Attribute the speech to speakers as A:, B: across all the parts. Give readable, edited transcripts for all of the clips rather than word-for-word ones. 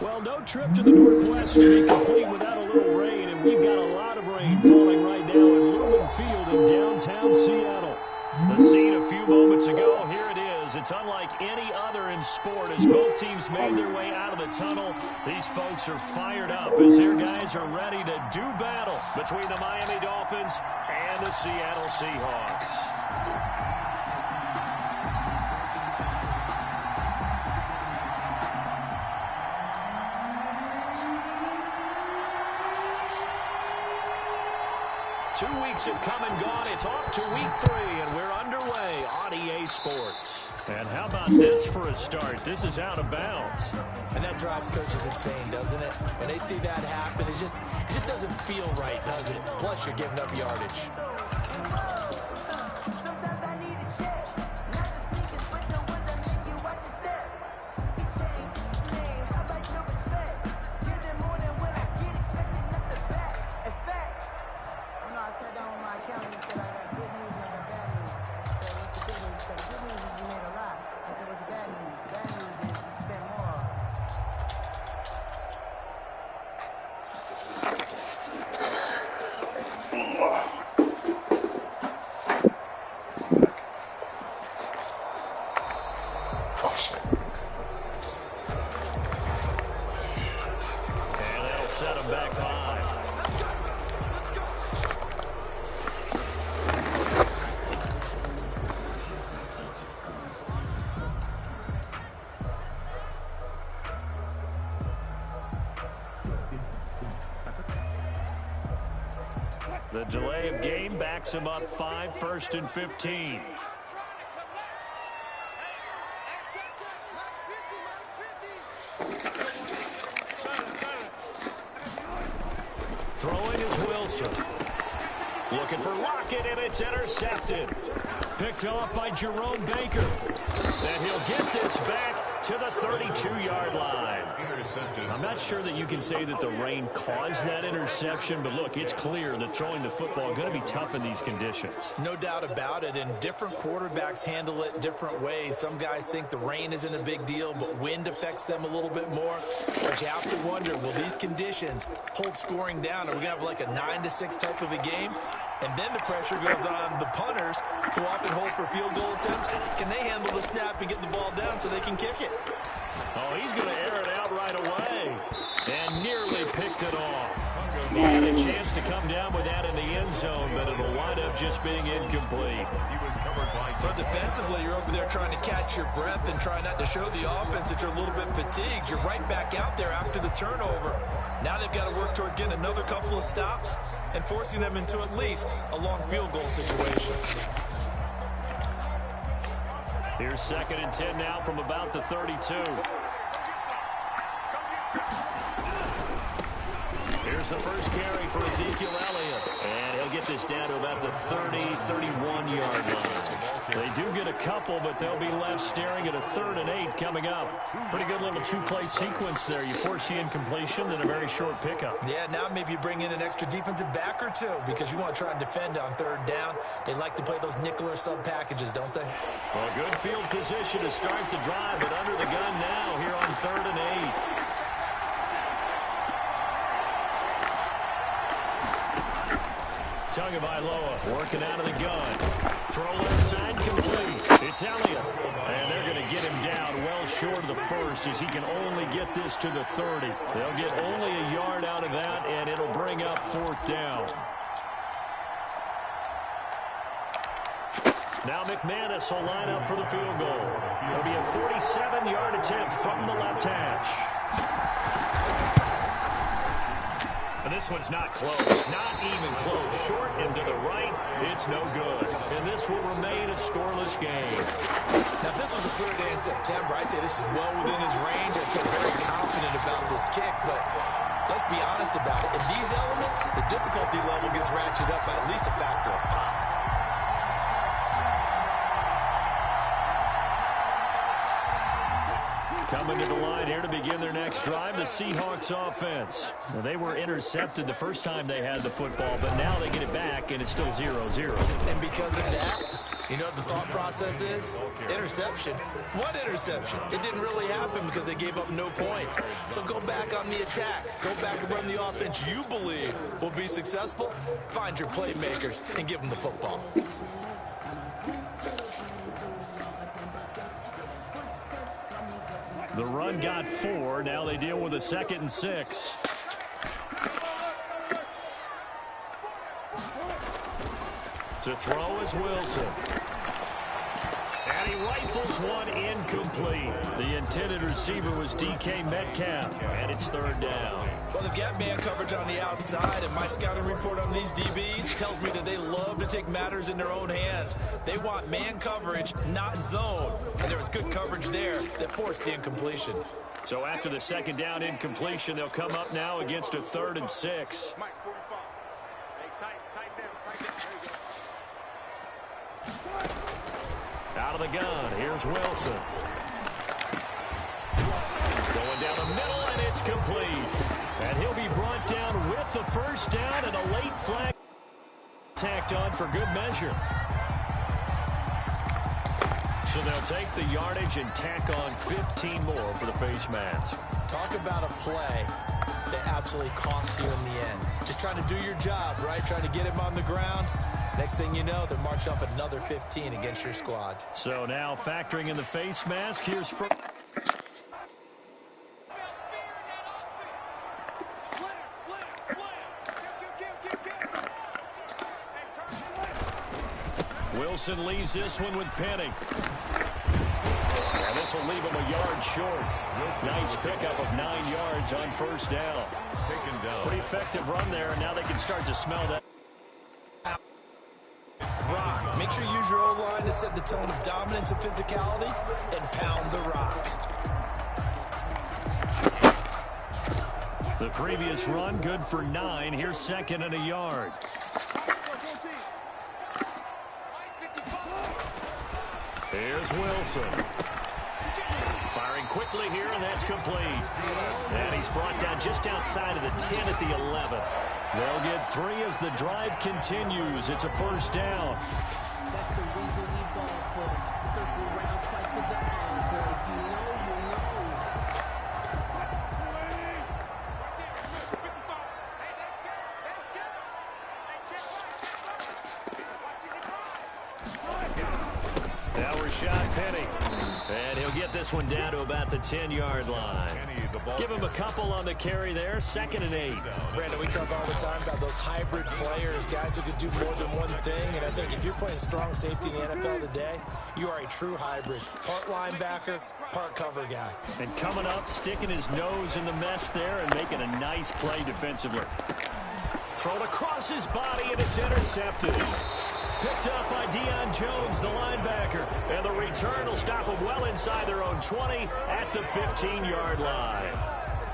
A: Well, no trip to the Northwest to be complete without a little rain, and we've got a lot of rain falling right now at Lumen Field in downtown Seattle. The scene a few moments ago, here it is. It's unlike any other in sport as both teams made their way out of the tunnel. These folks are fired up as their guys are ready to do battle between the Miami Dolphins and the Seattle Seahawks. 2 weeks have come and gone. It's off to week 3, and we're underway on EA Sports. And how about this for a start? This is out of bounds.
B: And that drives coaches insane, doesn't it? When they see that happen, it just doesn't feel right, does it? Plus, you're giving up yardage.
A: The delay of game backs him up 5, 1st and 15. Throwing is Wilson. Looking for Lockett, and it's intercepted. Picked off by Jerome Baker. And he'll get this back to the 32-yard line. I'm not sure that you can say that the rain caused that interception, but look, it's clear that throwing the football is going to be tough in these conditions.
B: No doubt about it, and different quarterbacks handle it different ways. Some guys think the rain isn't a big deal, but wind affects them a little bit more. But you have to wonder, will these conditions hold scoring down? Are we going to have like a 9-6 type of a game? And then the pressure goes on the punters, who often hold for field goal attempts. Can they handle the snap and get the ball down so they can kick it?
A: Oh, he's going to air it out right away. And nearly picked it off. He had a chance to come down with that in the end zone, but it'll wind up just being incomplete.
B: But defensively, you're over there trying to catch your breath and try not to show the offense that you're a little bit fatigued. You're right back out there after the turnover. Now they've got to work towards getting another couple of stops and forcing them into at least a long field goal situation.
A: Here's 2nd and 10 now from about the 32. Here's the first carry for Ezekiel Elliott. And he'll get this down to about the 30, 31-yard line. They do get a couple, but they'll be left staring at a 3rd and 8 coming up. Pretty good little 2-play sequence there. You force the incompletion, then a very short pickup.
B: Yeah, now maybe you bring in an extra defensive back or two because you want to try and defend on 3rd down. They like to play those nickel or sub packages, don't they?
A: Well, good field position to start the drive, but under the gun now here on 3rd and 8. Tagovailoa working out of the gun. Throw left side complete. It's Elliott. And they're going to get him down well short of the 1st as he can only get this to the 30. They'll get only a yard out of that, and it'll bring up 4th down. Now McManus will line up for the field goal. It'll be a 47-yard attempt from the left hash. And this one's not close. Not even close. Short and to the right. It's no good. And this will remain a scoreless game.
B: Now, if this was a clear day in September, I'd say this is well within his range. I feel very confident about this kick, but let's be honest about it. In these elements, the difficulty level gets ratcheted up by at least a factor of 5.
A: Coming to the line here to begin their next drive, the Seahawks offense. Well, they were intercepted the first time they had the football, but now they get it back, and it's still 0-0.
B: And because of that, You know what the thought process is? Interception. What interception? It didn't really happen because they gave up no points. So go back on the attack. Go back and run the offense you believe will be successful. Find your playmakers and give them the football.
A: The run got 4. Now they deal with a 2nd and 6. To throw is Wilson. And he rifles one incomplete. The intended receiver was DK Metcalf, and it's 3rd down.
B: Well, they've got man coverage on the outside, and my scouting report on these DBs tells me that they love to take matters in their own hands. They want man coverage, not zone. And there was good coverage there that forced the incompletion.
A: So after the 2nd down incompletion, they'll come up now against a 3rd and 6. Out of the gun, here's Wilson. Going down the middle, and it's complete. And he'll be brought down with the 1st down and a late flag tacked on for good measure. So they'll take the yardage and tack on 15 more for the face mask.
B: Talk about a play that absolutely costs you in the end. Just trying to do your job, right? Trying to get him on the ground. Next thing you know, they're marching up another 15 against your squad.
A: So now factoring in the face mask, here's Wilson leaves this one with Penny. And this will leave him a yard short. Nice pickup of 9 yards on 1st down. Pretty effective run there, and now they can start to smell that.
B: Rock. Make sure you use your O-line to set the tone of dominance and physicality and pound the rock.
A: The previous run good for 9. Here's 2nd and a yard. Here's Wilson. Firing quickly here, and that's complete. And he's brought down just outside of the 10 at the 11. They'll get 3 as the drive continues. It's a 1st down.
C: That's the reason we ball for circle around twice for the encore. If you know, you know.
A: Now Rashad Penny. And he'll get this one down to about the 10-yard line. Give him a couple on the carry there. 2nd and 8.
B: Brandon, we talk all the time about those hybrid players, guys who can do more than one thing. And I think if you're playing strong safety in the NFL today, you are a true hybrid. Part linebacker, part cover guy.
A: And coming up, sticking his nose in the mess there and making a nice play defensively. Thrown across his body, and it's intercepted. Picked up by Deion Jones, the linebacker. And the return will stop them well inside their own 20 at the 15-yard line.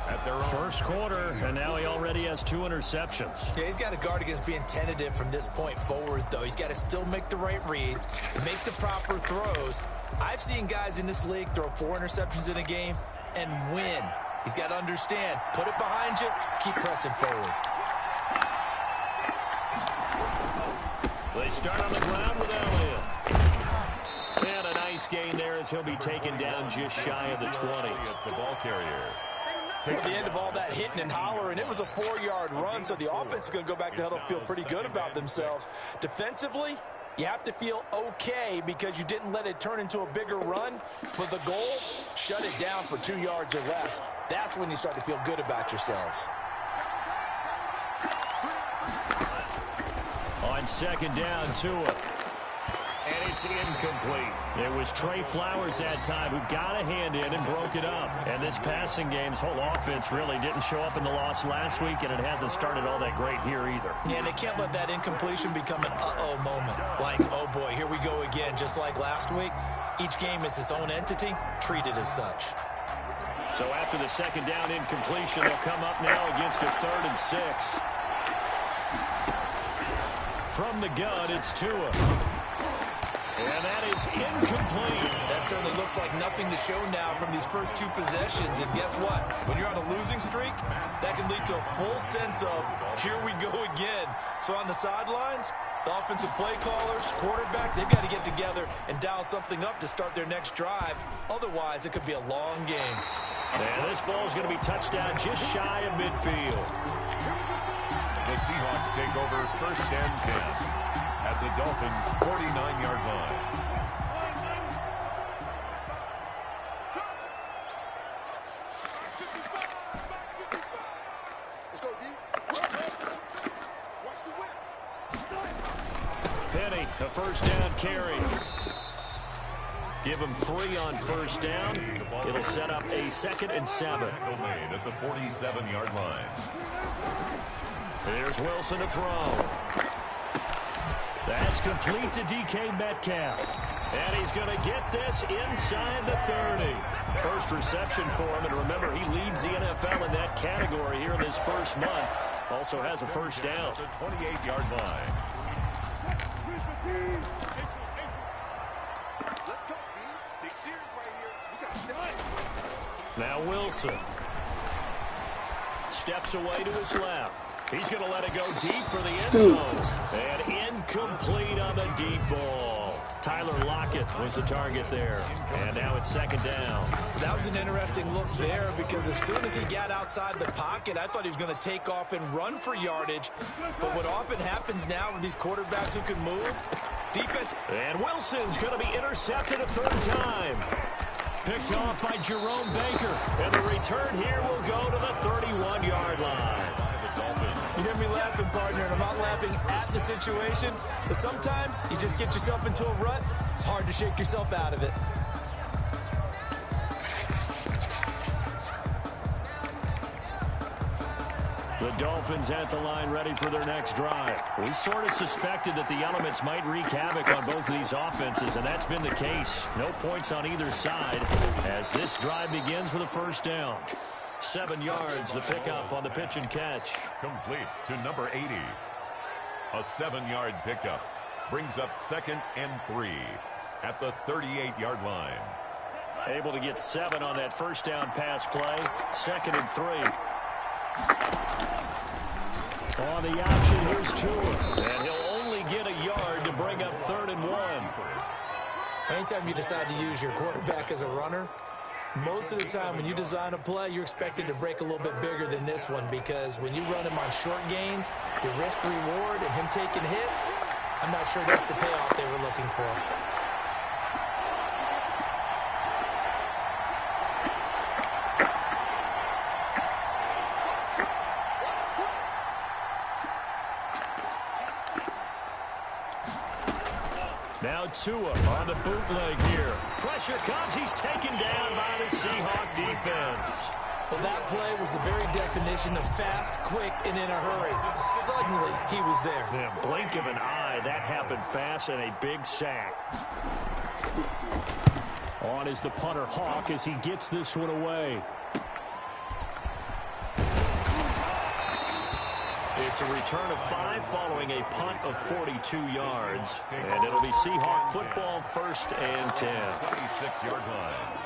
A: At their own 1st quarter, and now he already has 2 interceptions.
B: Yeah, he's got to guard against being tentative from this point forward, though. He's got to still make the right reads, make the proper throws. I've seen guys in this league throw 4 interceptions in a game and win. He's got to understand, put it behind you, keep pressing forward.
A: They start on the ground with Elliott. And a nice gain there as he'll be taken down just shy of the 20.
D: The ball carrier.
B: At the end of all that hitting and hollering, it was a 4-yard run, so the offense is going to go back to huddle, feel pretty good about themselves. Defensively, you have to feel okay because you didn't let it turn into a bigger run. But the goal, shut it down for 2 yards or less. That's when you start to feel good about yourselves.
A: On 2nd down, Tua. And it's incomplete. It was Trey Flowers that time who got a hand in and broke it up. And this passing game's whole offense really didn't show up in the loss last week, and it hasn't started all that great here either.
B: Yeah, and they can't let that incompletion become an uh-oh moment. Like, oh boy, here we go again, just like last week. Each game is its own entity, treated as such.
A: So after the 2nd down incompletion, they'll come up now against a 3rd and 6. From the gun, it's Tua. And that is incomplete.
B: That certainly looks like nothing to show now from these first 2 possessions. And guess what? When you're on a losing streak, that can lead to a full sense of, here we go again. So on the sidelines, The offensive play callers, quarterback, they've got to get together and dial something up to start their next drive. Otherwise, it could be a long game.
A: And this ball is going to be touchdown just shy of midfield.
D: The Seahawks take over 1st and 10 at the Dolphins' 49-yard line.
A: Penny, a 1st down carry. Give him 3 on 1st down. It'll set up a 2nd and 7.
D: Tackle made at the 47-yard line.
A: There's Wilson to throw. That's complete to DK Metcalf. And he's going to get this inside the 30. First reception for him, and remember, he leads the NFL in that category here in this first month. Also has a 1st down.
D: At the 28-yard line.
A: Now Wilson steps away to his left. He's going to let it go deep for the end zone. And incomplete on the deep ball. Tyler Lockett was the target there. And now it's 2nd down.
B: That was an interesting look there because as soon as he got outside the pocket, I thought he was going to take off and run for yardage. But what often happens now with these quarterbacks who can move, defense.
A: And Wilson's going to be intercepted a 3rd time. Picked off by Jerome Baker. And the return here will go to the 31-yard line.
B: You hear me laughing, partner, and I'm not laughing at the situation, but sometimes you just get yourself into a rut. It's hard to shake yourself out of it.
A: The Dolphins at the line ready for their next drive. We sort of suspected that the elements might wreak havoc on both of these offenses, and that's been the case. No points on either side as this drive begins with a 1st down. 7 yards, the pickup on the pitch and catch.
D: Complete to number 80. A 7-yard pickup brings up 2nd and 3 at the 38-yard line.
A: Able to get 7 on that 1st down pass play. 2nd and 3. On the option, here's Tua. And he'll only get a yard to bring up 3rd and 1.
B: Anytime you decide to use your quarterback as a runner, most of the time when you design a play, you're expected to break a little bit bigger than this one because when you run him on short gains, your risk-reward and him taking hits, I'm not sure that's the payoff they were looking for.
A: Now Tua on the bootleg here. Pressure comes. He's taken down by the Seahawk defense.
B: Well, that play was the very definition of fast, quick, and in a hurry. Suddenly, he was there.
A: Yeah, blink of an eye. That happened fast and a big sack. On is the punter Hawk as he gets this one away. It's a return of 5 following a punt of 42 yards. And it'll be Seahawk football 1st and 10.
D: 26-yard line.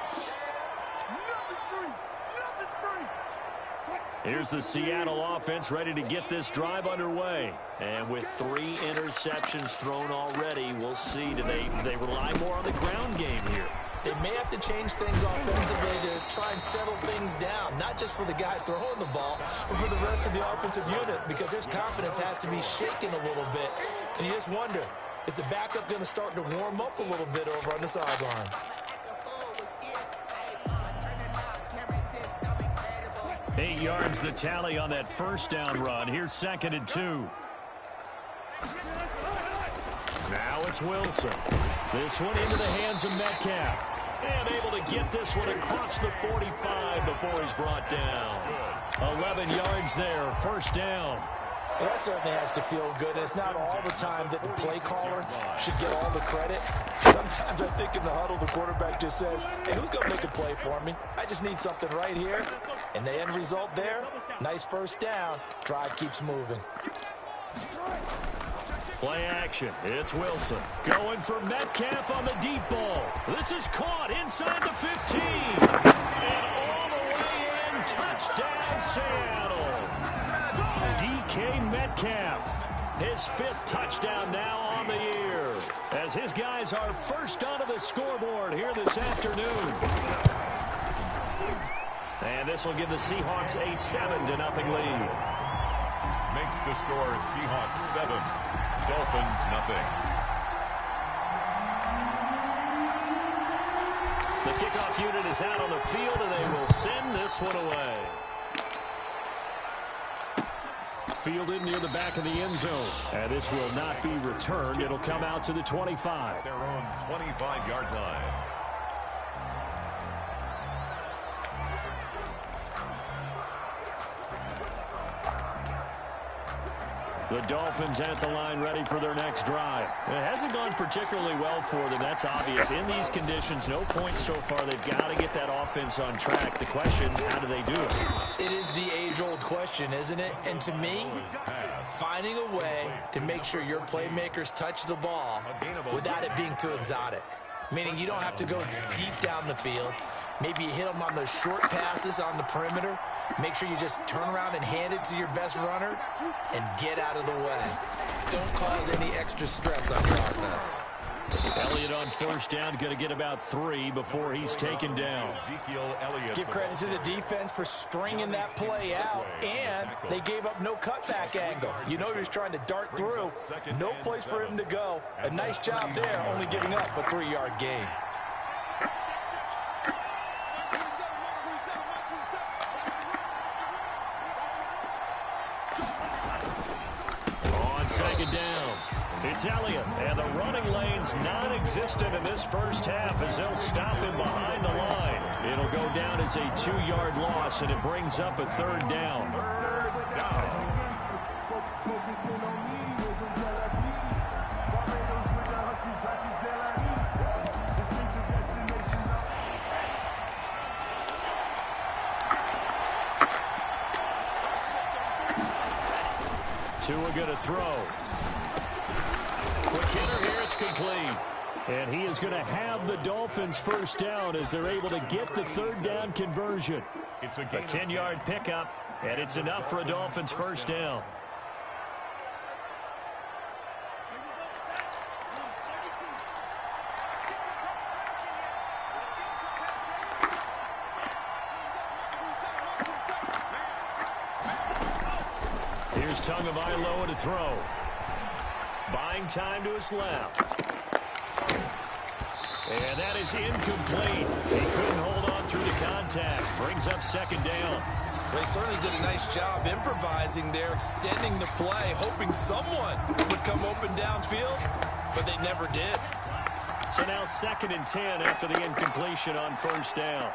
A: Here's the Seattle offense ready to get this drive underway. And with 3 interceptions thrown already, we'll see. Do they rely more on the ground game here?
B: They may have to change things offensively to try and settle things down, not just for the guy throwing the ball, but for the rest of the offensive unit, because his confidence has to be shaken a little bit. And you just wonder, is the backup going to start to warm up a little bit over on the sideline?
A: Eight yards the tally on that 1st down run. Here's 2nd and 2. Now it's Wilson. This one into the hands of Metcalf. And able to get this one across the 45 before he's brought down. 11 yards there, 1st down.
B: Well, that certainly has to feel good. And it's not all the time that the play caller should get all the credit. Sometimes I think in the huddle, the quarterback just says, hey, who's going to make a play for me? I just need something right here. And the end result there, nice 1st down. Drive keeps moving.
A: Play action. It's Wilson. Going for Metcalf on the deep ball. This is caught inside the 15. And all the way in. Touchdown, Seattle. DK Metcalf. His 5th touchdown now on the year, as his guys are first onto the scoreboard here this afternoon. And this will give the Seahawks a 7-0 lead.
D: Makes the score Seahawks 7, Dolphins nothing.
A: The kickoff unit is out on the field, and they will send this one away. Fielded near the back of the end zone. And this will not be returned. It'll come out to the 25.
D: Their own 25-yard line.
A: The Dolphins at the line ready for their next drive. It hasn't gone particularly well for them. That's obvious. In these conditions, no points so far. They've got to get that offense on track. The question, how do they do it?
B: It is the age-old question, isn't it? And to me, finding a way to make sure your playmakers touch the ball without it being too exotic. Meaning you don't have to go deep down the field. Maybe you hit them on those short passes on the perimeter. Make sure you just turn around and hand it to your best runner and get out of the way. Don't cause any extra stress on your offense.
A: Elliott on first down, going to get about 3 before he's taken down.
D: Ezekiel Elliott.
B: Give credit to the defense for stringing that play out, and they gave up no cutback angle. You know he was trying to dart through. No place for him to go. A nice job there, only giving up a 3-yard gain.
A: Second down. It's Elliott, and the running lane's non-existent in this first half as they'll stop him behind the line. It'll go down as a 2-yard loss, and it brings up a 3rd down. Tua going to throw. Quick hitter here, it's complete. And he is going to have the Dolphins first down as they're able to get the 3rd down conversion.
D: It's a
A: 10-yard pickup, and it's enough for a Dolphins first down. Here's Tagovailoa to throw. Buying time to his left. And that is incomplete. He couldn't hold on through the contact. Brings up 2nd down.
B: They certainly did a nice job improvising there, extending the play, hoping someone would come open downfield, but they never did.
A: So now 2nd and 10 after the incompletion on first down.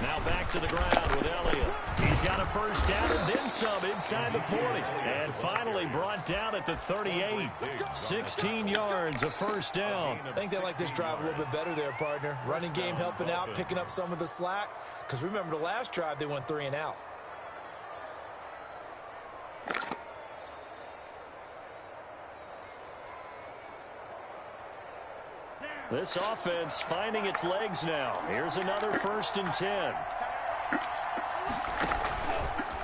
A: Now back to the ground with Elliott. He's got a first down and then some inside the 40. And finally brought down at the 38. 16 yards, a first down.
B: I think they like this drive a little bit better there, partner. Running game helping out, picking up some of the slack. Because remember the last drive, they went 3 and out.
A: This offense finding its legs now. Here's another 1st and 10.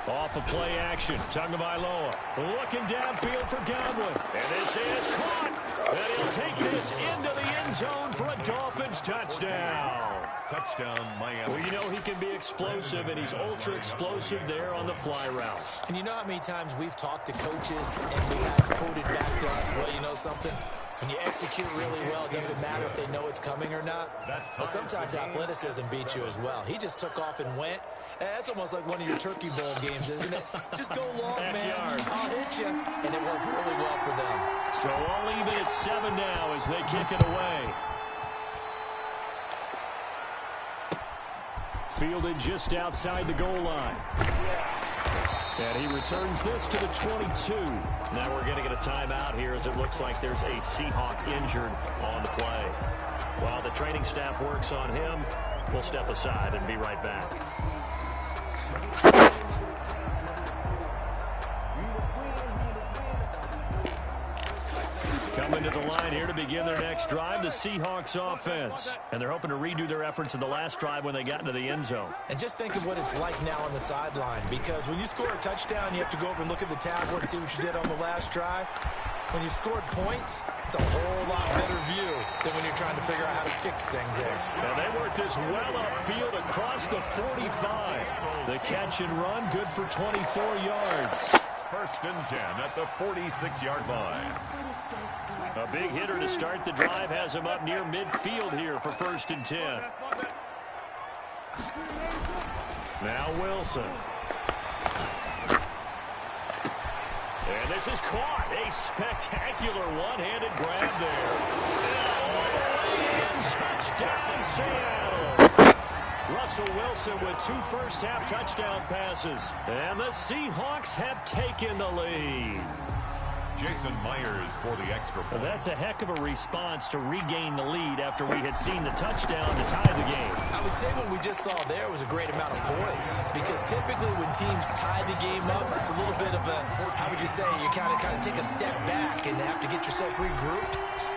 A: Off of play action, Tagovailoa looking downfield for Godwin. And this is caught. And he'll take this into the end zone for a Dolphins touchdown.
D: Touchdown, Miami.
A: Well, you know he can be explosive, and he's ultra explosive there on the fly route.
B: And you know how many times we've talked to coaches and we had quoted back to us, well, you know something? When you execute really well, it doesn't matter if they know it's coming or not. But sometimes athleticism beats you as well. He just took off and went. That's almost like one of your Turkey Bowl games, isn't it? Just go long, man. I'll hit you. And it worked really well for them.
A: So all even at 7 now as they kick it away. Fielded just outside the goal line. And he returns this to the 22. Now we're going to get a timeout here as it looks like there's a Seahawk injured on the play. While the training staff works on him, we'll step aside and be right back. Coming Stepping to the line here to begin their next drive, the Seahawks offense. And they're hoping to redo their efforts in the last drive when they got into the end zone.
B: And just think of what it's like now on the sideline, because when you score a touchdown, you have to go over and look at the tablet and see what you did on the last drive. When you scored points, it's a whole lot better view than when you're trying to figure out how to fix things there.
A: And they worked this well upfield across the 45. The catch and run, good for 24 yards.
D: First and 10 at the 46-yard line.
A: A big hitter to start the drive has him up near midfield here for first and 10. Now Wilson. And this is caught. A spectacular one-handed grab there. And touchdown, Seattle. Russell Wilson with 2 first-half touchdown passes. And the Seahawks have taken the lead.
D: Jason Myers for the extra point.
A: Well, that's a heck of a response to regain the lead after we had seen the touchdown to tie the game.
B: I would say what we just saw there was a great amount of poise, because typically when teams tie the game up, it's a little bit of a, how would you say, you kind of take a step back and have to get yourself regrouped.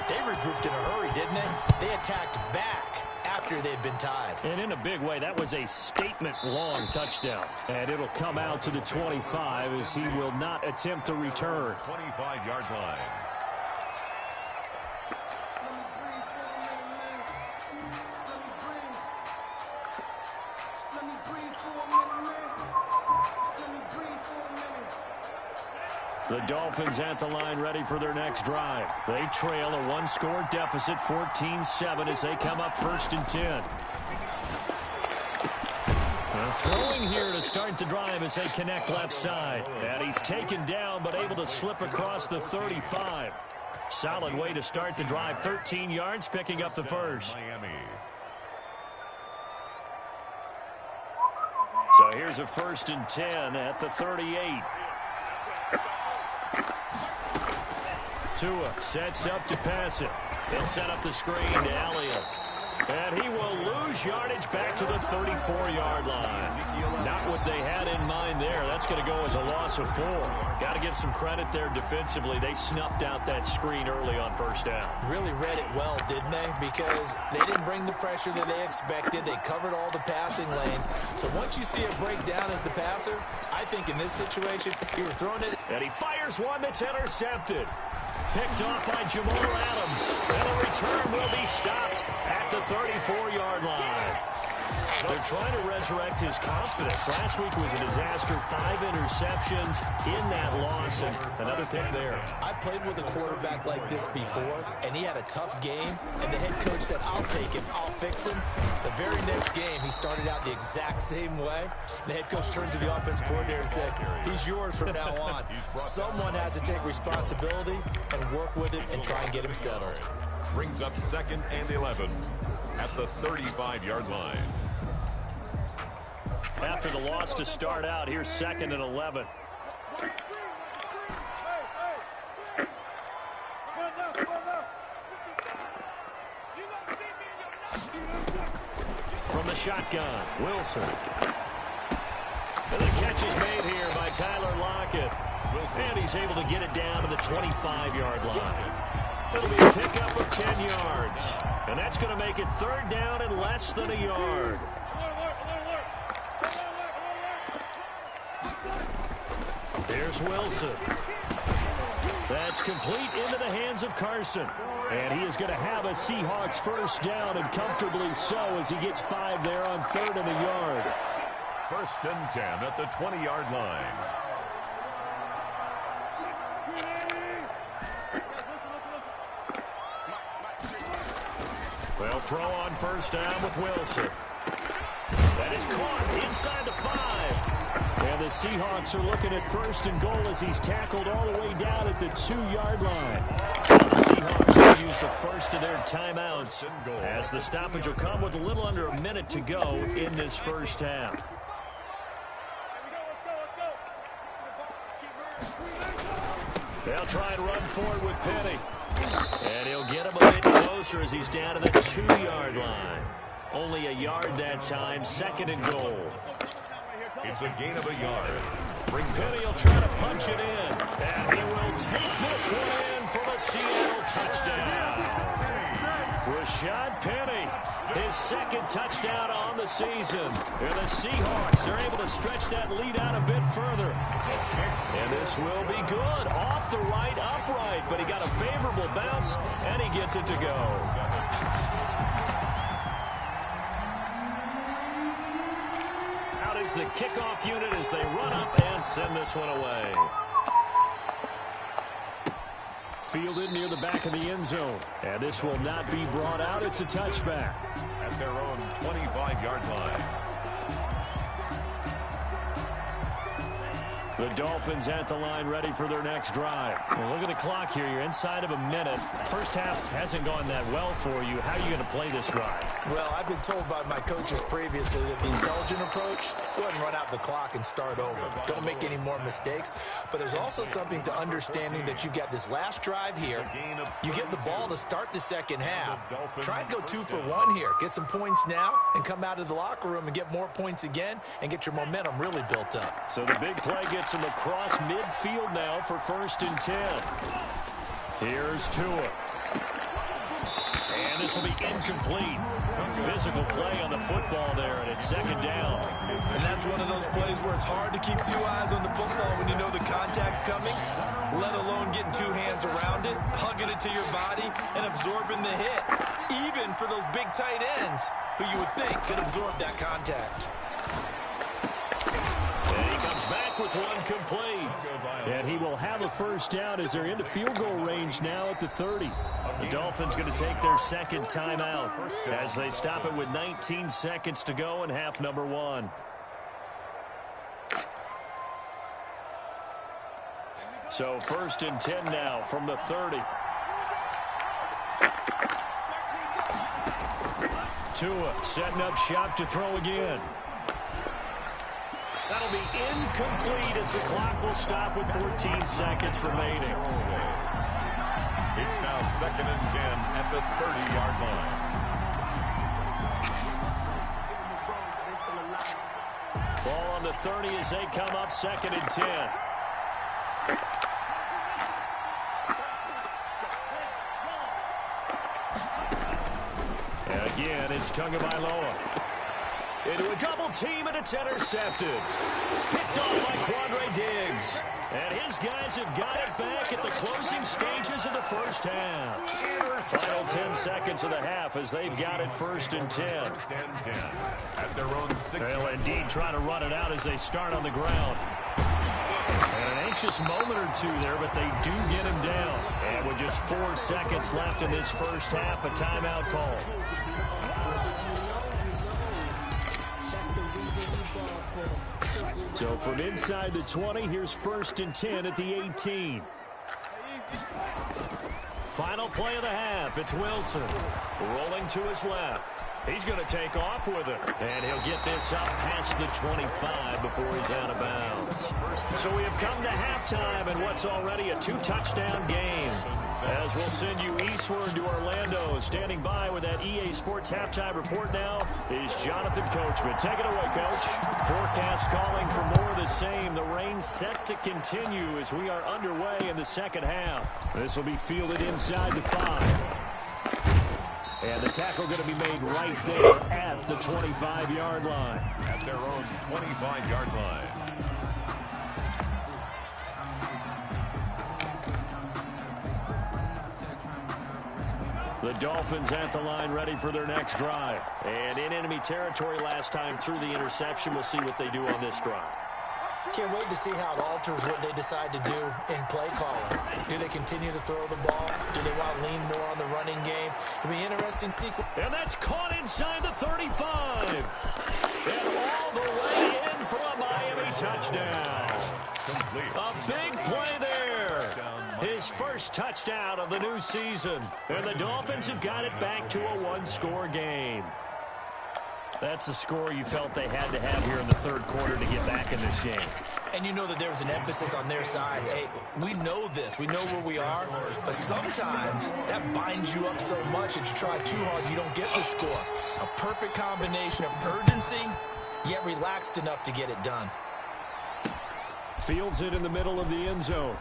B: They regrouped in a hurry, didn't they? They attacked back after they'd been tied.
A: And in a big way, that was a statement-long touchdown. And it'll come out to the 25 as he will not attempt to return.
D: 25-yard line.
A: The Dolphins at the line ready for their next drive. They trail a 1-score deficit, 14-7, as they come up first and 10. Throwing here to start the drive as they connect left side. And he's taken down but able to slip across the 35. Solid way to start the drive. 13 yards, picking up the first.
D: Miami.
A: So here's a first and 10 at the 38. Tua sets up to pass it. He'll set up the screen to Elliott. And he will lose yardage back to the 34-yard line. Not what they had in mind there. That's going to go as a loss of 4. Got to give some credit there defensively. They snuffed out that screen early on first down.
B: Really read it well, didn't they? Because they didn't bring the pressure that they expected. They covered all the passing lanes. So once you see it break down as the passer, I think in this situation, you were throwing it.
A: And he fires one that's intercepted. Picked off by Jamal Adams. And the return will be stopped at the 34-yard line. They're trying to resurrect his confidence. Last week was a disaster. 5 interceptions in that loss, and another pick there.
B: I played with a quarterback like this before, and he had a tough game, and the head coach said, I'll take him, I'll fix him. The very next game, he started out the exact same way. The head coach turned to the offense coordinator and said, he's yours from now on. Someone has to take responsibility and work with him and try and get him settled.
D: Brings up 2nd and 11 at the 35-yard line.
A: After the loss to start out, here's 2nd and 11. From the shotgun, Wilson. And the catch is made here by Tyler Lockett. And he's able to get it down to the 25-yard line. It'll be a pickup of 10 yards. And that's going to make it 3rd down and less than a yard. Here's Wilson. That's complete into the hands of Carson. And he is going to have a Seahawks first down, and comfortably so, as he gets 5 there on 3rd and a yard.
D: 1st and 10 at the 20-yard line.
A: Well, throw on first down with Wilson. That is caught inside the 5. And the Seahawks are looking at 1st and goal as he's tackled all the way down at the 2-yard line. The Seahawks will use the first of their timeouts as the stoppage will come with a little under a minute to go in this first half. They'll try and run forward with Penny. And he'll get him a bit closer as he's down to the 2-yard line. Only a yard that time, 2nd and goal.
D: It's a gain of a yard.
A: Penny will try to punch it in. And he will take this one in for the Seattle touchdown. Rashad Penny, his second touchdown on the season. And the Seahawks are able to stretch that lead out a bit further. And this will be good. Off the right, upright, but he got a favorable bounce, and he gets it to go. Out is the kickoff unit as they run up and send this one away. Fielded near the back of the end zone. And this will not be brought out. It's a touchback.
D: At their own 25-yard line.
A: The Dolphins at the line, ready for their next drive. Well, look at the clock here. You're inside of a minute. First half hasn't gone that well for you. How are you going to play this drive?
B: Well, I've been told by my coaches previously that the intelligent approach, go ahead and run out the clock and start over. Don't make any more mistakes. But there's also something to understanding that you get this last drive here. You get the ball to start the second half. Try and go 2 for 1 here. Get some points now and come out of the locker room and get more points again and get your momentum really built up.
A: So the big play gets him across midfield now for 1st and 10. Here's Tua. And this will be incomplete. Physical play on the football there, and it's 2nd down.
B: And that's one of those plays where it's hard to keep 2 eyes on the football when you know the contact's coming, let alone getting 2 hands around it, hugging it to your body, and absorbing the hit. Even for those big tight ends who you would think could absorb that contact.
A: And he comes back with one complete. And he will have a 1st down as they're into field goal range now at the 30. The Dolphins going to take their 2nd timeout as they stop it with 19 seconds to go in half number 1. So 1st and 10 now from the 30. Tua setting up shop to throw again. That'll be incomplete as the clock will stop with 14 seconds remaining.
D: It's now 2nd and 10 at the 30-yard line.
A: Ball on the 30 as they come up 2nd and 10. And again, it's Tagovailoa. Into a double team, and it's intercepted. Picked off by Quandre Diggs. And his guys have got it back at the closing stages of the 1st half. Final 10 seconds of the half as they've got it 1st and 10.
D: 1st and 10 at their own 6.
A: They'll indeed try to run it out as they start on the ground. And an anxious moment or two there, but they do get him down. And with just 4 seconds left in this 1st half, a timeout call. So from inside the 20, here's 1st and 10 at the 18. Final play of the half. It's Wilson rolling to his left. He's going to take off with it. And he'll get this up past the 25 before he's out of bounds. So we have come to halftime in what's already a 2-touchdown game. As we'll send you eastward to Orlando. Standing by with that EA Sports halftime report now is Jonathan Coachman. Take it away, Coach. Forecast calling for more of the same. The rain set to continue as we are underway in the 2nd half. This will be fielded inside the 5. And the tackle going to be made right there at the 25-yard line.
D: At their own 25-yard line.
A: The Dolphins at the line ready for their next drive. And in enemy territory last time through the interception. We'll see what they do on this drive.
B: Can't wait to see how it alters what they decide to do in play calling. Do they continue to throw the ball? Do they want to lean more on the running game? It'll be interesting sequence.
A: And that's caught inside the 35. And all the way in for a Miami touchdown.
D: Complete.
A: A big play there. His 1st touchdown of the new season. And the Dolphins have got it back to a 1-score game. That's a score you felt they had to have here in the 3rd quarter to get back in this game.
B: And you know that there was an emphasis on their side. Hey, we know this. We know where we are. But sometimes that binds you up so much that you try too hard, you don't get the score. A perfect combination of urgency, yet relaxed enough to get it done.
A: Fields it in the middle of the end zone.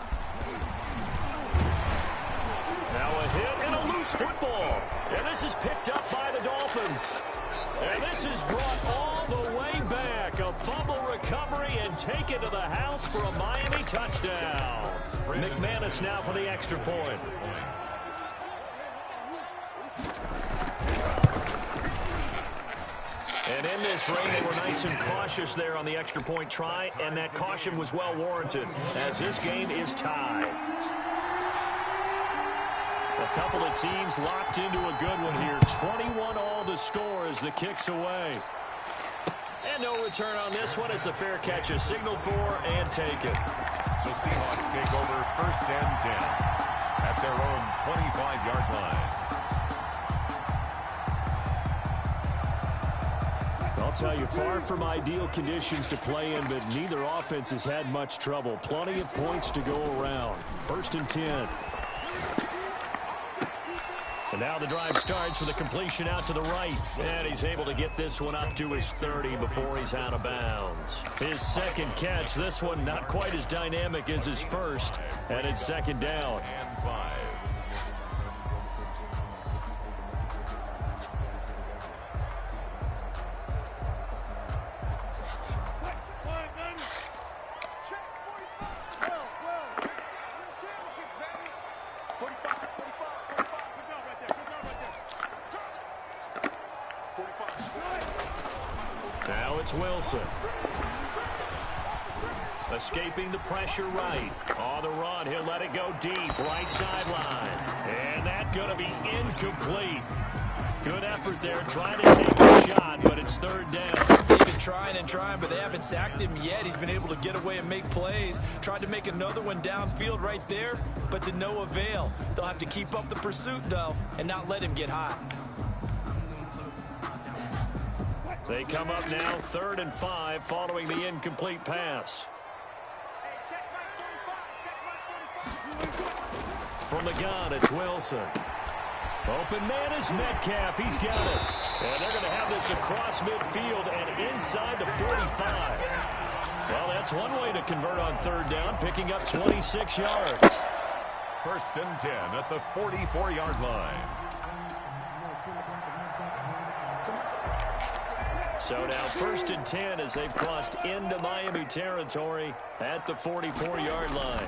A: Now a hit and a loose football. And this is picked up by the Dolphins. And this is brought all the way back. A fumble recovery and taken to the house for a Miami touchdown. McManus now for the extra point. And in this rain, they were nice and cautious there on the extra point try, and that caution was well warranted as this game is tied. A couple of teams locked into a good one here. 21 all the score as the kick's away. And no return on this one as the fair catch is signaled for and taken.
D: The Seahawks take over 1st and 10 at their own 25-yard line.
A: I'll tell you, far from ideal conditions to play in, but neither offense has had much trouble. Plenty of points to go around. 1st and 10. And now the drive starts with a completion out to the right. And he's able to get this one up to his 30 before he's out of bounds. His second catch, this one not quite as dynamic as his first. And it's 2nd down.
D: And 5.
A: Now it's Wilson. Escaping the pressure right. On the run, he'll let it go deep. Right sideline. And that's going to be incomplete. Good effort there, trying to take a shot, but it's 3rd down.
B: They've been trying and trying, but they haven't sacked him yet. He's been able to get away and make plays. Tried to make another one downfield right there, but to no avail. They'll have to keep up the pursuit, though, and not let him get hot.
A: They come up now 3rd and 5 following the incomplete pass. From the gun, it's Wilson. Open man is Metcalf. He's got it. And they're going to have this across midfield and inside the 45. Well, that's one way to convert on 3rd down, picking up 26 yards.
D: 1st and 10 at the 44-yard line.
A: So now 1st and 10 as they've crossed into Miami territory at the 44-yard line.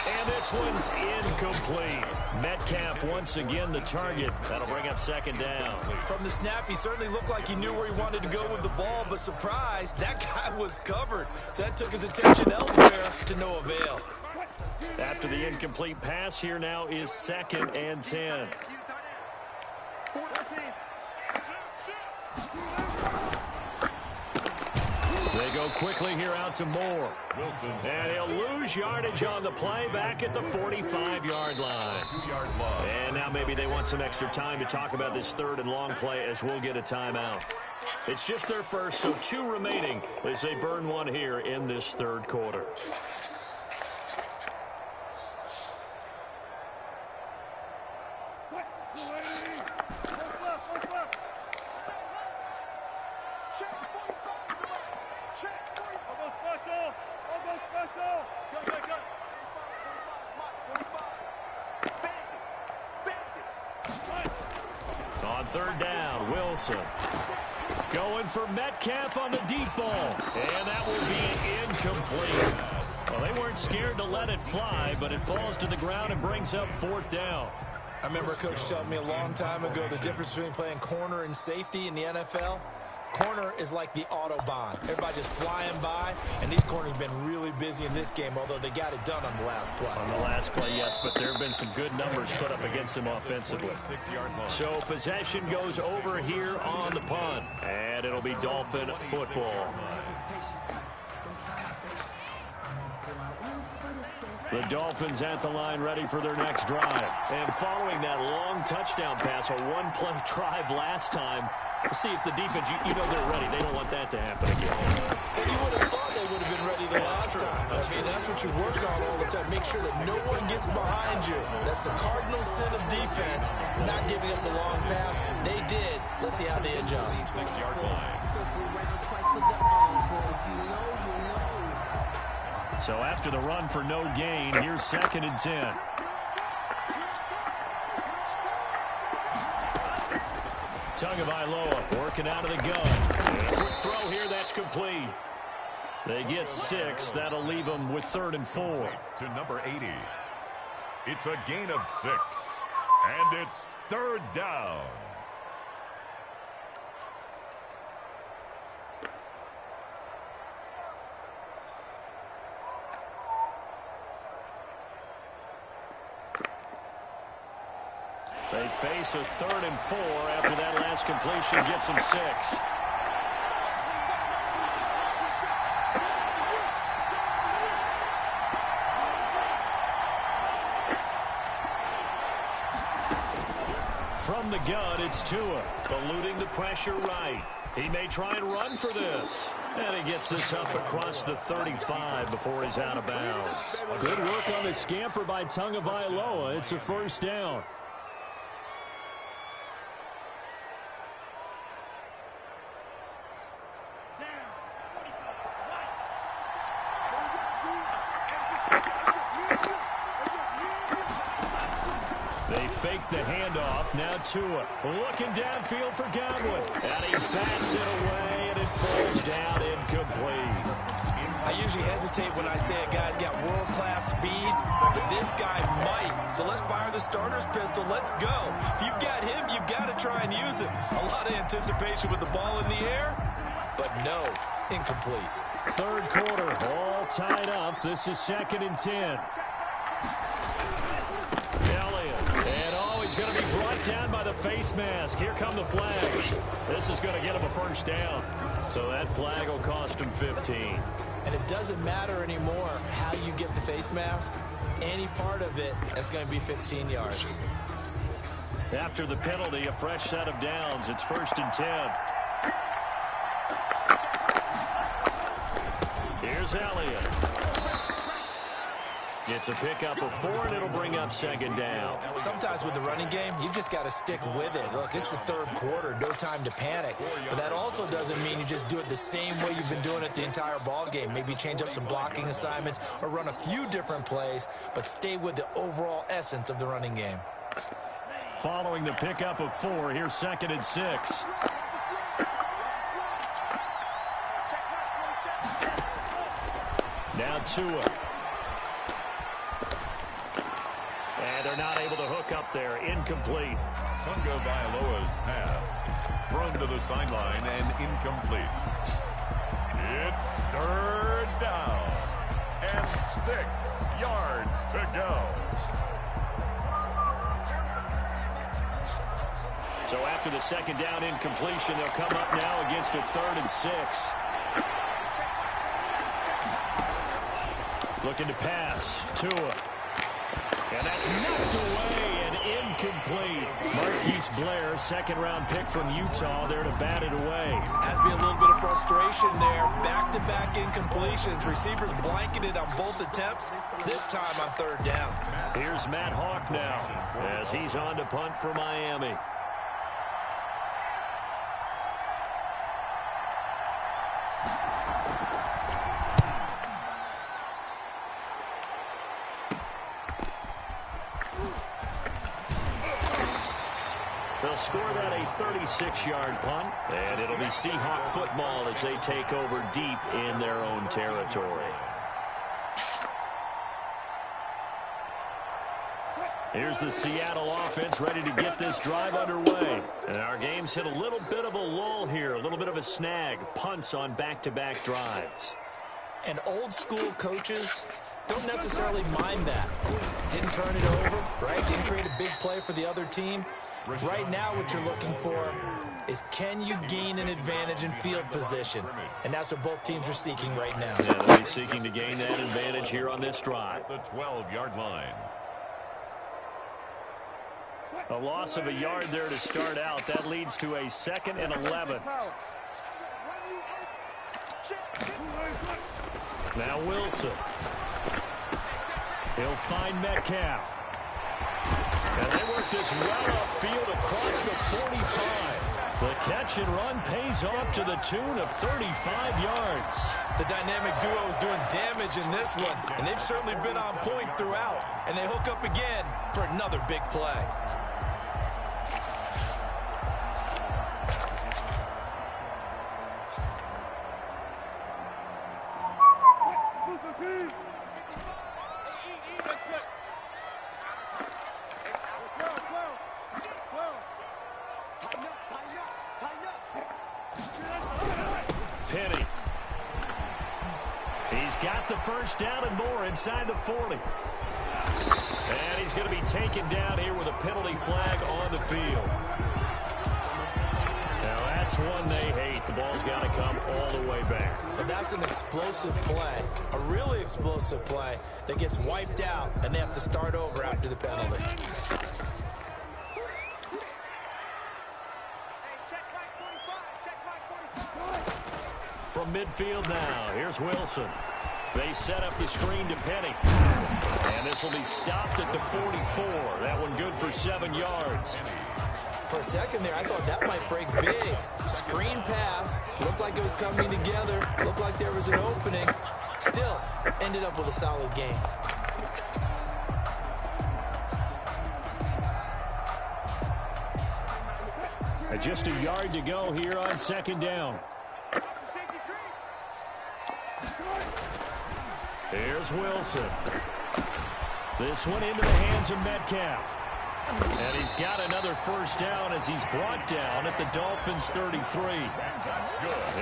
A: And this one's incomplete. Metcalf once again the target. That'll bring up 2nd down.
B: From the snap, he certainly looked like he knew where he wanted to go with the ball, but surprise, that guy was covered. So that took his attention elsewhere to no avail.
A: After the incomplete pass, here now is 2nd and 10. They go quickly here out to Moore.
D: Wilson.
A: And he'll lose yardage on the play back at the 45-yard line.
D: 2-yard loss.
A: And now maybe they want some extra time to talk about this 3rd and long play as we'll get a timeout. It's just their first, so 2 remaining as they burn one here in this 3rd quarter. On 3rd down, Wilson. Going for Metcalf on the deep ball. And that will be incomplete. Well, they weren't scared to let it fly, but it falls to the ground and brings up 4th down.
B: I remember a coach telling me a long time ago the difference between playing corner and safety in the NFL. Corner is like the Autobahn. Everybody just flying by, and these corners have been really busy in this game, although they got it done on the last play.
A: On the last play, yes, but there have been some good numbers put up against them offensively.
D: 6-yard line.
A: So possession goes over here on the punt, and it'll be Dolphin football. The Dolphins at the line ready for their next drive. And following that long touchdown pass, a one-play drive last time, let's see if the defense, you know they're ready. They don't want that to happen again.
B: And you would have thought they would have been ready the last time. I mean, that's what you work on all the time. Make sure that no one gets behind you. That's the cardinal sin of defense, not giving up the long pass. They did. Let's see how they adjust.
D: 6-yard line.
C: Circle around twice for the encore. If you know, you know.
A: So after the run for no gain, here's 2nd and 10. Tagovailoa working out of the gun. And a quick throw here, that's complete. They get 6. That'll leave them with 3rd and 4.
D: To number 80. It's a gain of 6. And it's 3rd down.
A: They face a 3rd and 4 after that last completion gets them 6. From the gun, it's Tua, eluding the pressure right. He may try and run for this. And he gets this up across the 35 before he's out of bounds. Good work on the scamper by Tagovailoa. It's a 1st down. They fake the handoff. Now Tua looking downfield for Godwin. And he bats it away, and it falls down incomplete.
B: I usually hesitate when I say a guy's got world-class speed, but this guy might. So let's fire the starter's pistol. Let's go. If you've got him, you've got to try and use him. A lot of anticipation with the ball in the air, but no, incomplete.
A: 3rd quarter, all tied up. This is 2nd and 10. He's going to be brought down by the face mask. Here come the flags. This is going to get him a 1st down. So that flag will cost him 15.
B: And it doesn't matter anymore how you get the face mask. Any part of it is going to be 15 yards.
A: After the penalty, a fresh set of downs. It's 1st and 10. Here's Elliott. It's a pickup of 4, and it'll bring up 2nd down.
B: Sometimes with the running game, you just got to stick with it. Look, it's the 3rd quarter, no time to panic. But that also doesn't mean you just do it the same way you've been doing it the entire ball game. Maybe change up some blocking assignments or run a few different plays, but stay with the overall essence of the running game.
A: Following the pickup of 4, here's 2nd and 6. Now Tua. And they're not able to hook up there. Incomplete.
D: Tagovailoa's pass thrown to the sideline and incomplete. It's 3rd down and 6 yards to go.
A: So after the 2nd down incompletion, they'll come up now against a 3rd and 6. Looking to pass. Tua. And that's knocked away and incomplete. Marquise Blair, 2nd-round pick from Utah, there to bat it away.
B: Has to be a little bit of frustration there. Back-to-back incompletions. Receivers blanketed on both attempts. This time on 3rd down.
A: Here's Matt Hawk now as he's on to punt for Miami. They'll score that a 36-yard punt, and it'll be Seahawk football as they take over deep in their own territory. Here's the Seattle offense ready to get this drive underway. And our game's hit a little bit of a lull here, a little bit of a snag. Punts on back-to-back drives.
B: And old-school coaches don't necessarily mind that. Didn't turn it over, right? Didn't create a big play for the other team. Right now what you're looking for is can you gain an advantage in field position? And that's what both teams are seeking right now.
A: Yeah, they'll be seeking to gain that advantage here on this drive.
D: The 12-yard line.
A: A loss of a yard there to start out. That leads to a 2nd and 11. Now Wilson. He'll find Metcalf. And they work this well upfield across the 45. The catch and run pays off to the tune of 35 yards.
B: The dynamic duo is doing damage in this one, and they've certainly been on point throughout. And they hook up again for another big play.
A: Penny. He's got the first down and more inside the 40. And he's going to be taken down here with a penalty flag on the field. Now that's one they hate. The ball's got to come all the way back.
B: So that's an explosive play, a really explosive play that gets wiped out, and they have to start over after the penalty.
A: From midfield now, here's Wilson. They set up the screen to Penny. And this will be stopped at the 44. That one good for 7 yards.
B: For a second there, I thought that might break big. Screen pass, looked like it was coming together, looked like there was an opening. Still, ended up with a solid game.
A: Just a yard to go here on second down. Here's Wilson. This one into the hands of Metcalf. And he's got another first down as he's brought down at the Dolphins' 33.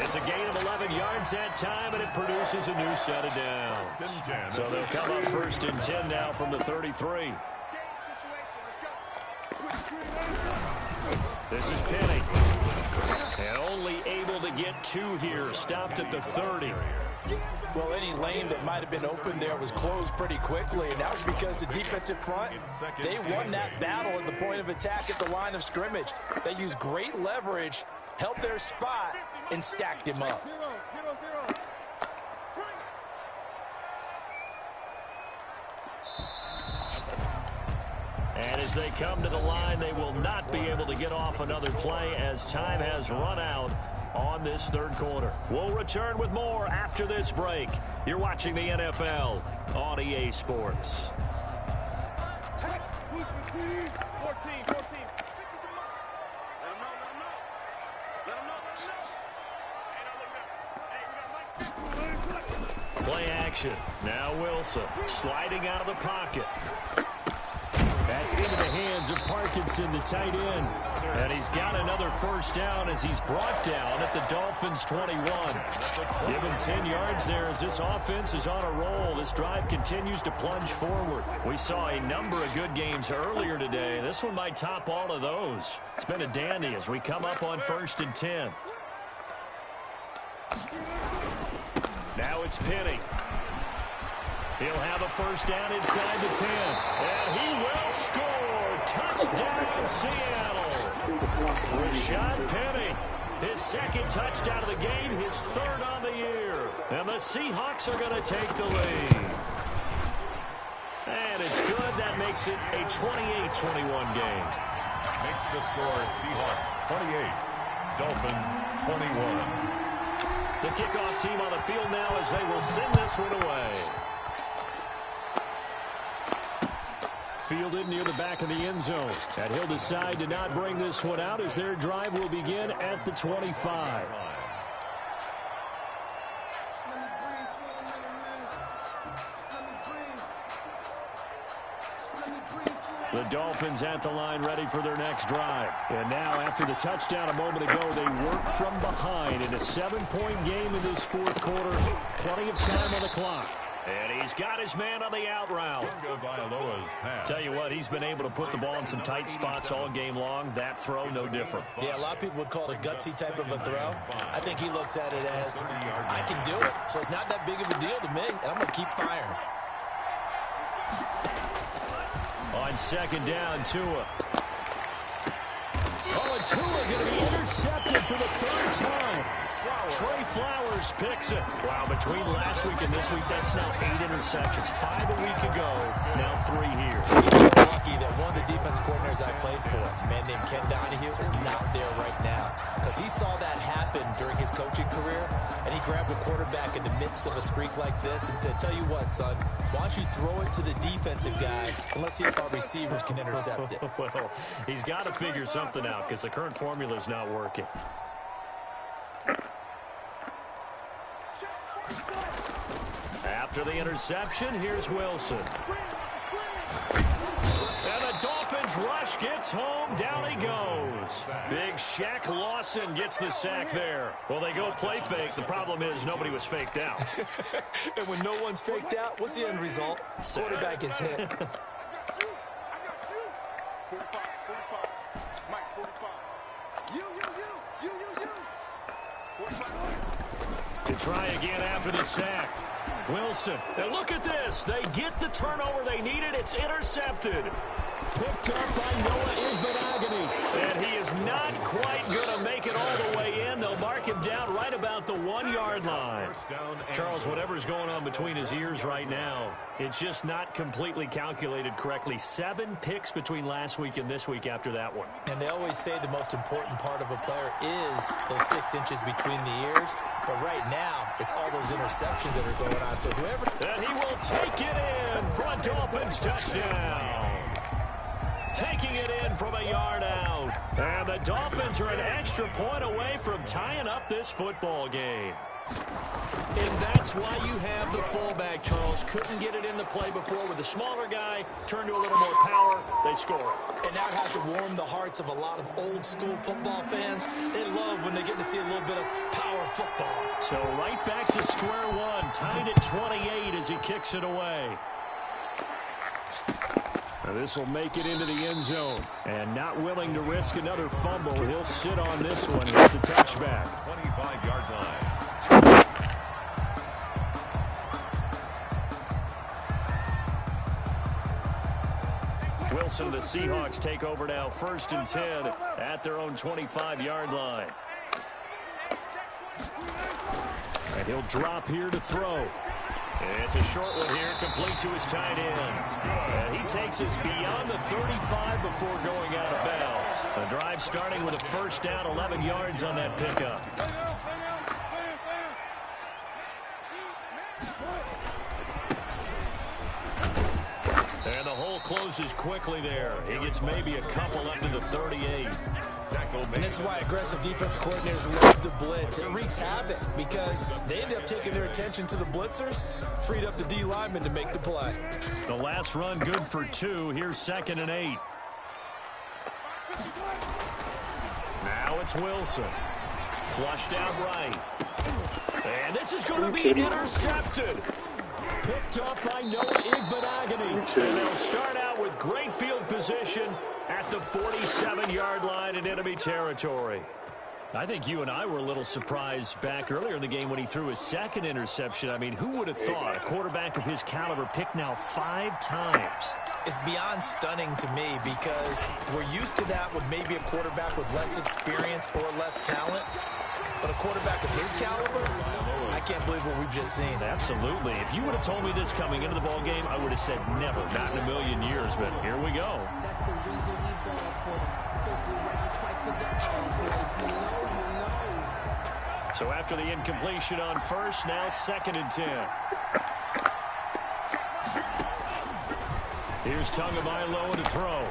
A: It's a gain of 11 yards that time, and it produces a new set of downs. So they'll come up first and 10 now from the 33. This is Penny. And only able to get 2 here. Stopped at the 30.
B: Well, any lane that might have been open there was closed pretty quickly, and that was because the defensive front, they won that battle at the point of attack at the line of scrimmage. They used great leverage, held their spot, and stacked him up.
A: And as they come to the line, they will not be able to get off another play as time has run out on this third quarter. We'll return with more after this break. You're watching the NFL on EA Sports. Play action. Now Wilson sliding out of the pocket. That's into the hands of Parkinson, the tight end. And he's got another first down as he's brought down at the Dolphins' 21. Give him 10 yards there as this offense is on a roll. This drive continues to plunge forward. We saw a number of good games earlier today. This one might top all of those. It's been a dandy as we come up on first and 10. Now it's Penny. He'll have a first down inside the 10. And he will score. Touchdown, Seattle. Rashad Penny, his second touchdown of the game, his third on the year. And the Seahawks are going to take the lead. And it's good. That makes it a 28-21 game.
D: Makes the score Seahawks 28, Dolphins 21.
A: The kickoff team on the field now as they will send this one away. Fielded near the back of the end zone. And he'll decide to not bring this one out as their drive will begin at the 25. The Dolphins at the line ready for their next drive. And now after the touchdown a moment ago, they work from behind in a 7-point game in this fourth quarter. Plenty of time on the clock. And he's got his man on the out route. Tell you what, he's been able to put the ball in some tight spots all game long. That throw, no different.
B: Yeah, a lot of people would call it a gutsy type of a throw. I think he looks at it as, I can do it, so it's not that big of a deal to me, and I'm going to keep firing.
A: On second down, Tua. Oh, and Tua going to be intercepted for the third time. Trey Flowers picks it. Wow, between last week and this week, that's now 8 interceptions. 5 a week ago, now 3 here.
B: He's so lucky that one of the defense coordinators I played for, a man named Ken Donahue, is not there right now. Because he saw that happen during his coaching career, and he grabbed a quarterback in the midst of a streak like this and said, tell you what, son, why don't you throw it to the defensive guys, and let's see if our receivers can intercept it.
A: Well, he's got to figure something out because the current formula is not working. After the interception, here's Wilson. And the Dolphins rush gets home. Down he goes. Big Shaq Lawson gets the sack there. Well, they go play fake. The problem is nobody was faked out.
B: And when no one's faked out, what's the end result? Quarterback gets hit.
A: To try again after the sack. Wilson. And look at this. They get the turnover they needed. It's intercepted. Picked up by Noah Igbinoghene. And he is not quite going to make it all the way in. They'll mark him down right about the 1-yard line. Charles, whatever's going on between his ears right now, it's just not completely calculated correctly. 7 picks between last week and this week after that one.
B: And they always say the most important part of a player is those 6 inches between the ears. But right now, it's all those interceptions that are going on. So whoever...
A: And he will take it in for a Dolphins touchdown. Taking it in from a yard out. And the Dolphins are an extra point away from tying up this football game. And that's why you have the fullback, Charles. Couldn't get it in the play before with the smaller guy. Turned to a little more power. They score.
B: And that has to warm the hearts of a lot of old-school football fans. They love when they get to see a little bit of power football.
A: So right back to square one. Tied at 28 as he kicks it away. Now this will make it into the end zone. And not willing to risk another fumble, he'll sit on this one. It's a touchback.
D: 25-yard line.
A: Wilson, the Seahawks take over now, 1st and 10 at their own 25-yard line. And he'll drop here to throw. It's a short one here, complete to his tight end. And he takes us beyond the 35 before going out of bounds. The drive starting with a 1st down, 11 yards on that pickup. And the hole closes quickly there. He gets maybe a couple up to the 38.
B: And this is why aggressive defense coordinators love to blitz. It wreaks havoc because they end up taking their attention to the blitzers, freed up the D lineman to make the play.
A: The last run good for 2. Here's 2nd and 8. Now it's Wilson. Flushed out right. And this is going to be intercepted. Picked up by Noah Igbinoghene. And they'll start out with great field position at the 47-yard line in enemy territory. I think you and I were a little surprised back earlier in the game when he threw his 2nd interception. I mean, who would have thought a quarterback of his caliber picked now 5 times?
B: It's beyond stunning to me because we're used to that with maybe a quarterback with less experience or less talent. But a quarterback of his caliber, I can't believe what we've just seen.
A: Absolutely. If you would have told me this coming into the ball game, I would have said never, not in a million years. But here we go.
C: That's the reason we ball for them. Circle around twice for the
A: So after the incompletion on 1st, now 2nd and 10. Here's Tagovailoa to throw.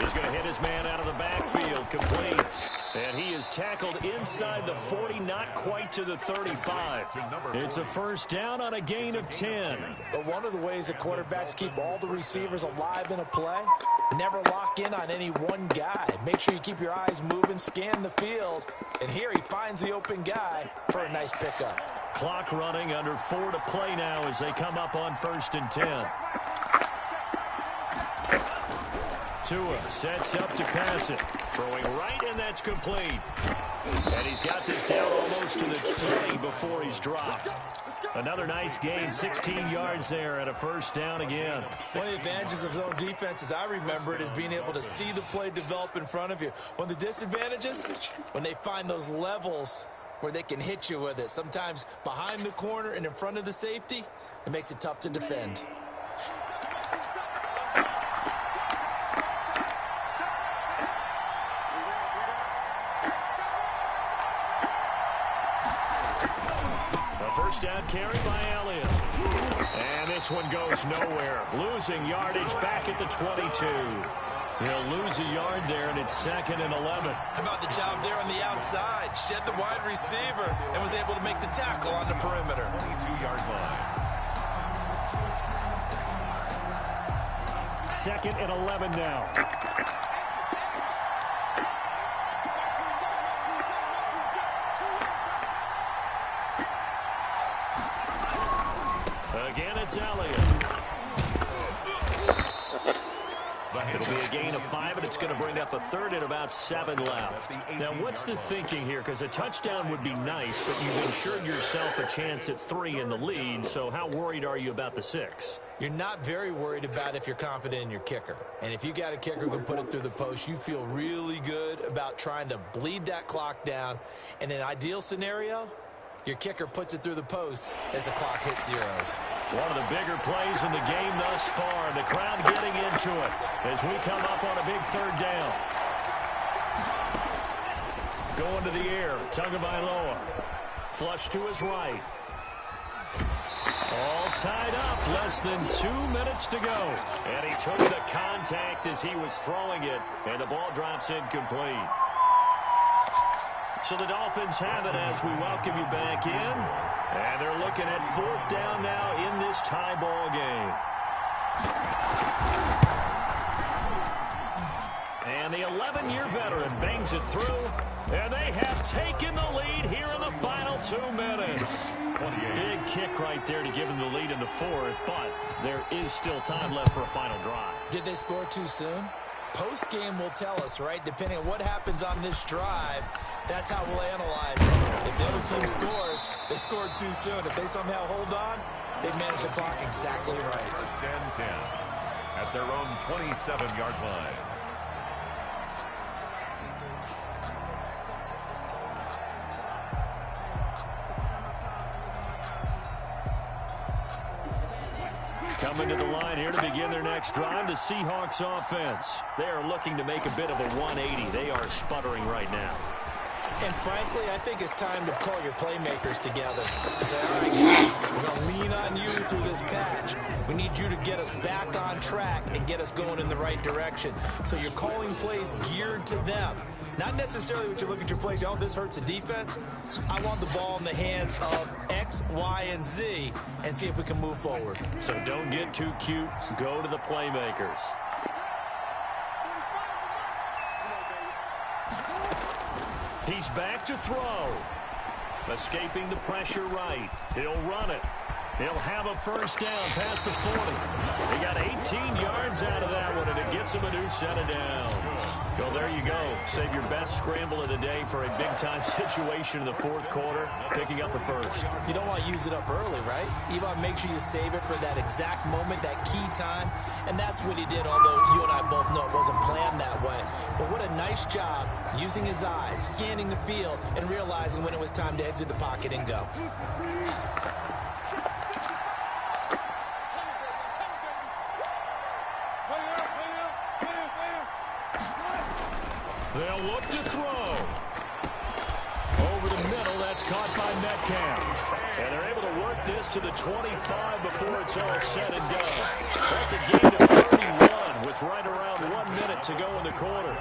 A: He's going to hit his man out of the backfield, complete. And he is tackled inside the 40, not quite to the 35. It's a 1st down on a gain of 10.
B: But one of the ways that quarterbacks keep all the receivers alive in a play, never lock in on any one guy. Make sure you keep your eyes moving, scan the field. And here he finds the open guy for a nice pickup.
A: Clock running, under 4 to play now as they come up on 1st and 10. Tua sets up to pass it. Throwing right, and that's complete. And he's got this down almost to the 20 before he's dropped. Another nice gain, 16 yards there, and a 1st down again.
B: One of the advantages of zone defense, as I remember it, is being able to see the play develop in front of you. One of the disadvantages, when they find those levels where they can hit you with it. Sometimes behind the corner and in front of the safety, it makes it tough to defend.
A: First down carry by Elliott. And this one goes nowhere. Losing yardage back at the 22. He'll lose a yard there, and it's 2nd and 11.
B: How about the job there on the outside? Shed the wide receiver and was able to make the tackle on the perimeter.
D: 22-yard line.
A: 2nd and 11 now. Again, it's Elliott. It'll be a gain of 5, and it's going to bring up a 3rd and about 7 left. Now, what's the thinking here? Because a touchdown would be nice, but you've ensured yourself a chance at 3 in the lead, so how worried are you about the 6?
B: You're not very worried about if you're confident in your kicker. And if you got a kicker who can put it through the post, you feel really good about trying to bleed that clock down. In an ideal scenario, your kicker puts it through the post as the clock hits zeros.
A: One of the bigger plays in the game thus far. The crowd getting into it as we come up on a big 3rd down. Going to the air. Tagovailoa. Flush to his right. All tied up. Less than 2 minutes to go. And he took the contact as he was throwing it. And the ball drops incomplete. So the Dolphins have it as we welcome you back in. And they're looking at 4th down now in this tie ball game. And the 11-year veteran bangs it through. And they have taken the lead here in the final 2 minutes. Big kick right there to give them the lead in the 4th. But there is still time left for a final drive.
B: Did they score too soon? Post-game will tell us, right? Depending on what happens on this drive, that's how we'll analyze it. If the other team scores, they scored too soon. If they somehow hold on, they've managed the clock exactly right.
D: 1st and 10 at their own 27-yard line.
A: Coming to the line here to begin their next drive, the Seahawks offense. They are looking to make a bit of a 180. They are sputtering right now.
B: And frankly, I think it's time to call your playmakers together and say, all right, guys, we're going to lean on you through this patch. We need you to get us back on track and get us going in the right direction. So you're calling plays geared to them. Not necessarily what you look at your plays, oh, this hurts the defense. I want the ball in the hands of X, Y, and Z and see if we can move forward.
A: So don't get too cute. Go to the playmakers. He's back to throw. Escaping the pressure right. He'll run it. He'll have a 1st down past the 40. He got 18 yards out of that one, and it gets him a new set of downs. Well, there you go. Save your best scramble of the day for a big-time situation in the 4th quarter, picking up the 1st.
B: You don't want to use it up early, right? You want to make sure you save it for that exact moment, that key time, and that's what he did, although you and I both know it wasn't planned that way. But what a nice job using his eyes, scanning the field, and realizing when it was time to exit the pocket and go.
A: They'll look to throw. Over the middle, that's caught by Metcalf. And they're able to work this to the 25 before it's all said and done. That's a gain of 31 with right around 1 minute to go in the quarter.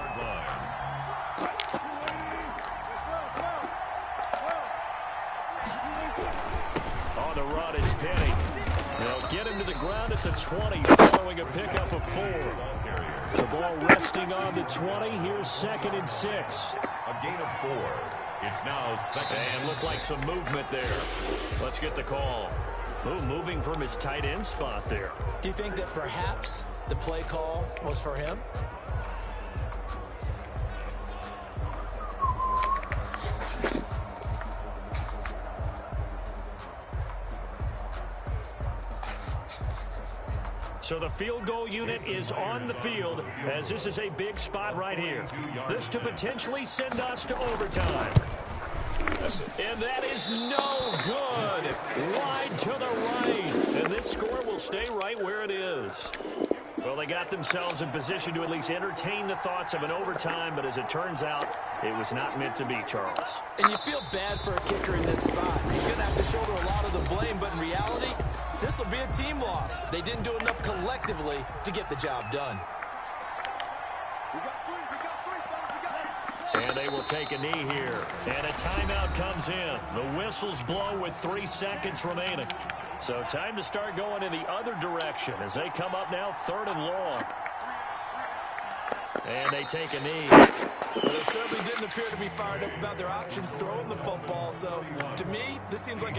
A: On the run, it's Penny. They'll get him to the ground at the 20 following a pickup of 4. The ball resting on the 20. Here's 2nd and 6.
D: A gain of 4. It's now 2nd.
A: And look like some movement there. Let's get the call. Ooh, moving from his tight end spot there.
B: Do you think that perhaps the play call was for him?
A: So the field goal unit is on the field as this is a big spot right here. This to potentially send us to overtime. And that is no good. Wide to the right. And this score will stay right where it is. Well, they got themselves in position to at least entertain the thoughts of an overtime, but as it turns out, it was not meant to be, Charles.
B: And you feel bad for a kicker in this spot. He's going to have to shoulder a lot of the blame, but in reality, this will be a team loss. They didn't do enough collectively to get the job done.
A: And they will take a knee here. And a timeout comes in. The whistles blow with 3 seconds remaining. So time to start going in the other direction as they come up now 3rd and long. And they take a knee.
B: But they certainly didn't appear to be fired up about their options throwing the football. So to me, this seems like